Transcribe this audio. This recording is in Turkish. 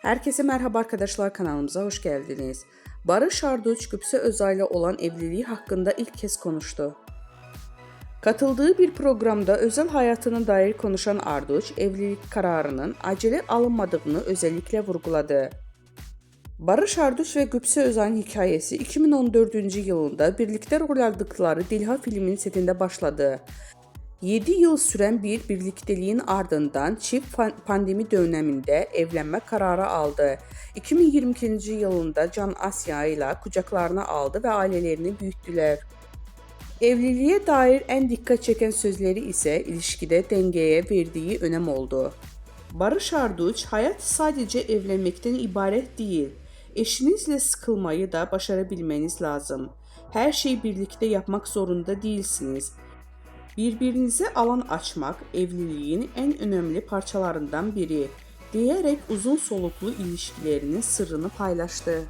Herkese merhaba arkadaşlar, kanalımıza hoş geldiniz. Barış Arduç, Gübse Özay'la olan evliliği hakkında ilk kez konuştu. Katıldığı bir programda özel hayatına dair konuşan Arduç, evlilik kararının acele alınmadığını özellikle vurguladı. Barış Arduç ve Gübse Özay'ın hikayesi 2014 yılında birlikte rol aldıkları Dilha filminin setinde başladı. 7 yıl süren bir birlikteliğin ardından çift pandemi döneminde evlenme kararı aldı. 2022 yılında Can Asya ile kucaklarına aldı ve ailelerini büyüttüler. Evliliğe dair en dikkat çeken sözleri ise ilişkide dengeye verdiği önem oldu. Barış Arduç, hayat sadece evlenmekten ibaret değil. Eşinizle sıkılmayı da başarabilmeniz lazım. Her şeyi birlikte yapmak zorunda değilsiniz. Birbirinize alan açmak evliliğin en önemli parçalarından biri diyerek uzun soluklu ilişkilerinin sırrını paylaştı.